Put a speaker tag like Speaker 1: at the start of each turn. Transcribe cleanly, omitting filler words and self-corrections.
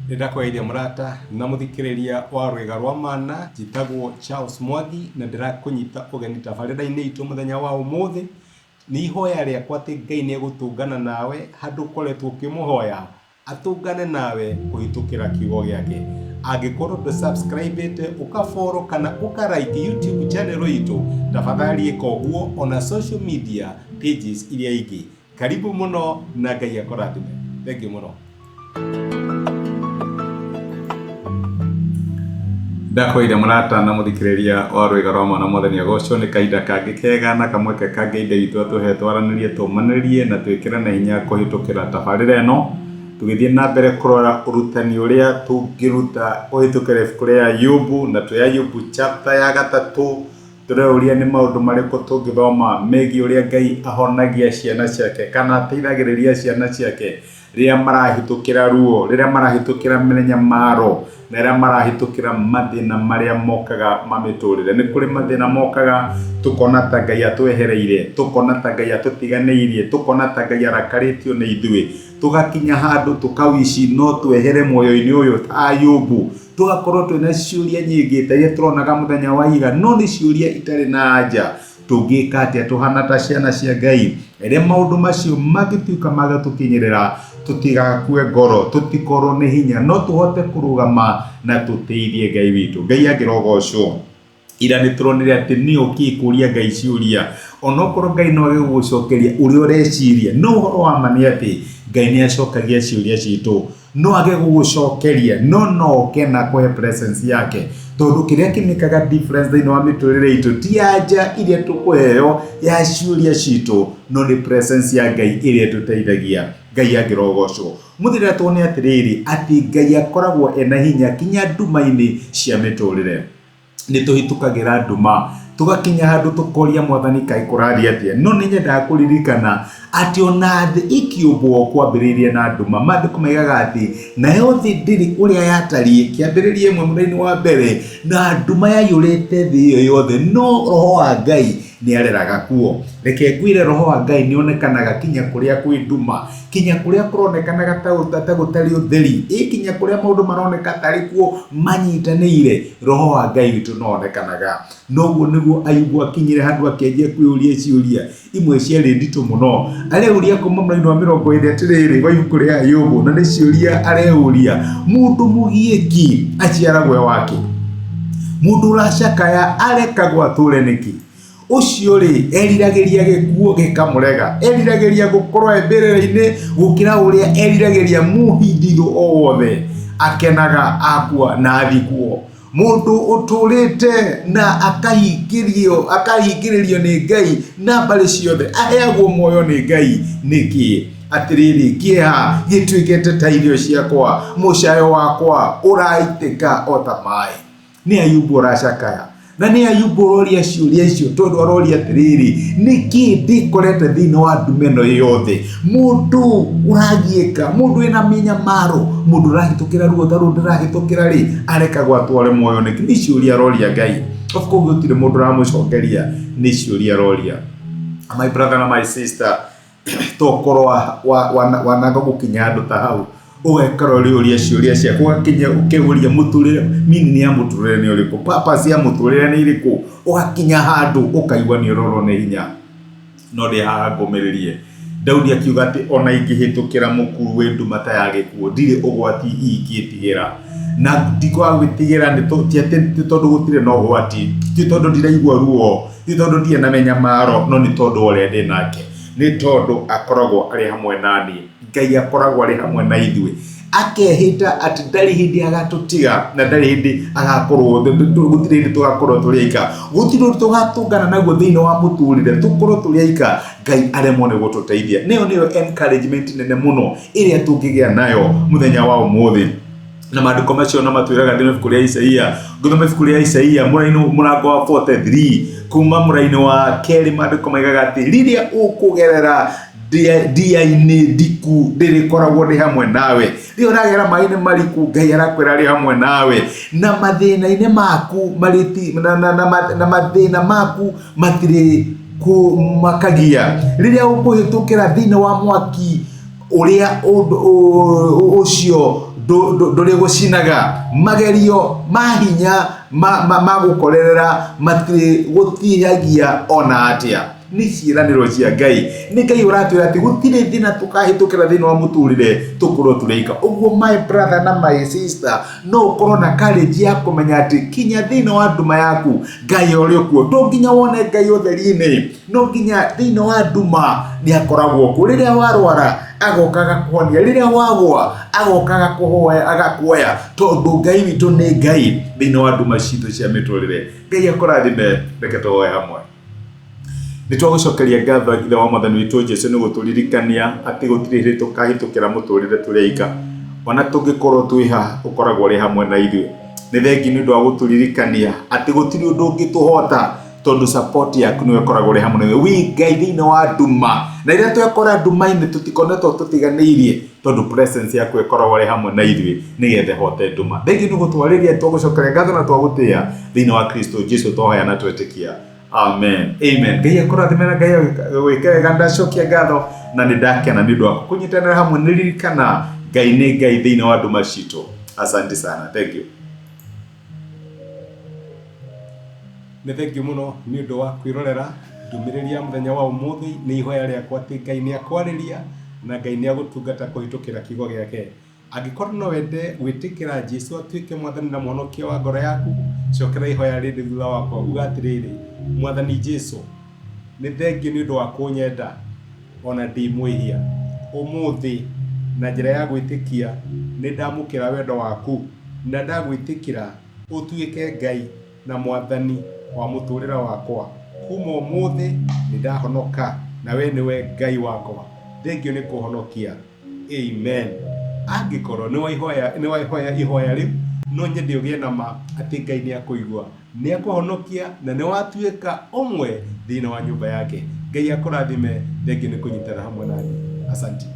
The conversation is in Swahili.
Speaker 1: Ndakwaire murata na muthikiriria wa rwega rwa mana jitagwo Charles Mwathi na ndirakunyita ugeni tabarira-ini itu muthenya wa umuthi ni ihoya riakwa ati Ngai ni egutungana nawe handu koretwo ukimuhoya atungane nawe kuhitukira kiugo giake. Angikorwo ndu subscribe ukafollow kana ukarike YouTube channel itu tafadhali eka uguo ona social media pages iria ingi. Karibu muno na Ngai akorathime. Thank you muno. Ndakwaire murata na muthikiriria wa rwega rwa mana muthenya goco ni kaida kangi kega na kamweke kangi inde itu tuhetwaranirie tumaniririe na twikira na hinya kuhitukira tabarira eno tugithie na mbere kurora urutani uria tungiruta kuhitukira ibuku ria Ayubu na tuya Ayubu chapter ya 3 tureoria ni maundu mariko tungithoma megi uria Ngai ahonagia ciana ciake kana ateithagiriria ciana ciake riria marahitukira ruo riria marahitukira menya maro na riria marahitukira mathina maria mokaga mamiturire. Ni kuri mathina mokaga tukona ta Ngai atwehereire, tukona ta Ngai atutiganiirie, tukona ta Ngai arakaritio ni ithui, tugakinya handu tukawici no twehere moyo-ini uyu ta Ayubu, tugakorwo twina ciuria nyingi iria turonaga muthenya wa ira no ni ciuria itari na anja. Tungika atia tuhana ta ciana cia Ngai iria maundu macio magituika magatukinyirira tutigakue ngoro, tutikorwo ni hinya no tuhote kurugama na tuteithie Ngai witu. Ngai agirogocwo ira ni turonire ati ni ukikuria Ngai ciuria onokorwo Ngai no agigucokeria uria ureciria no horo wa mani ati Ngai ni acokagia ciuria citu no agigucokeria no kena kwe presence yake tondu kiria kimikaga difference thini wa miturire itu ti anja iria tukuheo ya ciuria citu no ni presence ya Ngai iria tuteithagia. Ngai agirogocwo muthira tuone atiriri ati Ngai akoragwo ena hinya kinya nduma-ini cia miturire. Ni tuhitukagira nduma tugakinya handu tukoria Mwathani kai kuraria atia no ni nyenda kuririkana ati ona thi ikiumbwo kwambiriria na nduma. Maandiko maigaga ati nayo thi ndiri uria yatarie kiambiririe imwe muthenya wa mbere na nduma yaiyurite thi iyo yothe no roho wa Ngai ni areraga kuo. Reke ngwire roho wa Ngai ni onekanaga kinya kuria kwi nduma, kinya kuria kuronekanaga ta gutari utheri, kinya kuria maundu maroneka tari kuo manyitaniire roho wa Ngai witu no onekanaga. Noguo niguo Ayubu akinyire handu akenjia kwiuria ciuria imwe ciari nditu muno. Areuria kuma mweri wa 20 atiriri wa ibuku ria Ayubu na ni ciuria areuria mundu mugieki aciaragwe wake, mundu uracakaya arekagwo ature niki ucio ri eriragiria gikuo gikamurega, eriragiria gukorwo emberere-ini gukira uria eriragiria muhindiro o wothe akenaga akua na athikuo. Mundu uturite na akahingiririo ni Ngai na mbari ciothe aheagwo moyo ni Ngai niki atiriri kieha gituikete ta irio ciakwa, mucayo wakwa uraitika o ta mai. Ni Ayubu uracakaya na ni Ayubu roria ciuria icio tondu aroria atiriri niki ndikorete thini wa ndumeno yothe. Mundu uragieka, mundu ena minyamaro, mundu urahitukira ruo taru ndirahitukira ri arekagwo atware moyo niki. Ni ciuria roria Ngai. Of course gutire mundu ramucokeria, ni ciuria roria. My brother na my sister tokorwo wanaga gukinya handu ta hau ugekora riuria ciuria cia kugakinya ukiguria muturire meaning ya muturire ni uriku, purpose ya muturire ni iriku, ugakinya handu ukaigwa ni roro ni hinya no ndi haha ngumiririe. Daudi akiuga ati ona ingihitukira mukuru wi nduma ta ya gikuo ndiri ugwati ingitigira na ndikwa gwitigira ni tondu gutire no gwati, ti tondu ndiraigwa ruo, ti tondu ndie na menya maro no ni tondu uria ndi nake, ni tondu akoragwo ari hamwe nani. Ngai akoragwo ari hamwe na ithuĩ akehita ati ndari hindi agatutiga na ndari hindi agakorwo gutire hindi tugakorwo turiaika, gutire tugatungana naguo thiini wa muturire tukorwo turiaika. Ngai aremwo ni gututeithia. Niyo encouragement nene muno iria tungigia nayo muthenya wa umuthi. Na maandiko macio no matwiraga thini ibuku ria Isaia, nguthoma ibuku ria Isaia murango wa 43 kuma muraini wa keri. Maandiko maigaga ati riria ukugerera dia-ini ndiku ndirikoragwo ndi hamwe nawe. Rio uragera mai-ini mariku Ngai arakwira ari hamwe nawe, na mathina-ini maku mariti na mathina maku matiri kumakagia. Riria ukuhitukira thini wa mwaki uria ucio nduri gucinaga magerio mahinya magukorerera matire gutihagia ona atia ni ciiraniro cia Ngai ni Ngai uratwira ati gutire thina tukahitukira thina wa muturire tukorwo tureika uguo my brother na my sister no ukorwo na courage ya kumenya ati kinya thina wa nduma yaku Ngai uri kuo ndunginya wone Ngai utheri-ini no nginya thina wa nduma ni akoragwo ku riria warwara agokaga kuhonia riria wagwa agokaga kuhoya agakuoya tondu Ngai witu ni Ngai thina wa nduma citu cia miturire Ngai akorathime reke tuhoye hamwe. Nitwagucokeria ngatho ithe wa Mwathani witu Jesu ni guturirikania ati gutire hiri tukahitukira muturire tureika ona tungikorwo twiha ukoragwo ri hamwe na ithuĩ ni thengi ni undu wa guturirikania ati gutire undu ungituhota tondu support yaku ni ukoragwo ri hamwe na ithuĩ wi Ngai thĩinĩ wa nduma na iria twekora nduma-inĩ tutikonetwo tutiganĩirie tondu presence yaku ikoragwo ri hamwe na ithuĩ nigetha hote nduma. Thengi ni gutwarĩria twagucokeria ngatho na twagũtĩa thĩinĩ wa Kristo Jesu twahoya na twetĩkia. Amen. Amen. Ngai akorathimera Ngai wike wega ndacokia ngatho na ni ndakena ni undu wa kunyitanĩra hamwe niririkana Ngai ni Ngai thĩinĩ wa nduma citũ. Asante sana. Thank you. Ni thank you muno ni undu wa kwirorera ndumĩrĩria muthenya wa ũmũthĩ ni ihoya rĩakwa ati Ngai ni akwarĩria na Ngai ni agũtungata kũhĩtũkĩra kiugo gĩake. Angĩkorwo no wende gwĩtĩkĩra Jesu atuĩke Mwathani na Mũhonokia wa ngoro yaku cokera ihoya rĩrĩ thutha wakwa uga atĩrĩrĩ: Mwathani Jesu nĩ thengiũ nĩ ũndũ wa kũnyenda ona ndĩ mwĩhia ũmũthĩ na njĩra ya gwĩtĩkia nĩ ndamũkĩra wendo waku na ndagwĩtĩkĩra ũtuĩke Ngai na Mwathani wa mũtũrĩre wakwa kuma ũmũthĩ nĩ ndahonoka na we nĩwe Ngai wakwa. Thengiũ nĩ kũhonokia. Amen. Angĩkorwo nĩ waihoya ihoya rĩu no nyende ũgĩe na ma atĩ Ngai nĩ akũigua nĩ akũhonokia na nĩ watuĩka ũmwe thĩinĩ wa nyũmba yake. Ngai akũrathime. Thengiũ nĩ kũnyitana hamwe nani. Asante.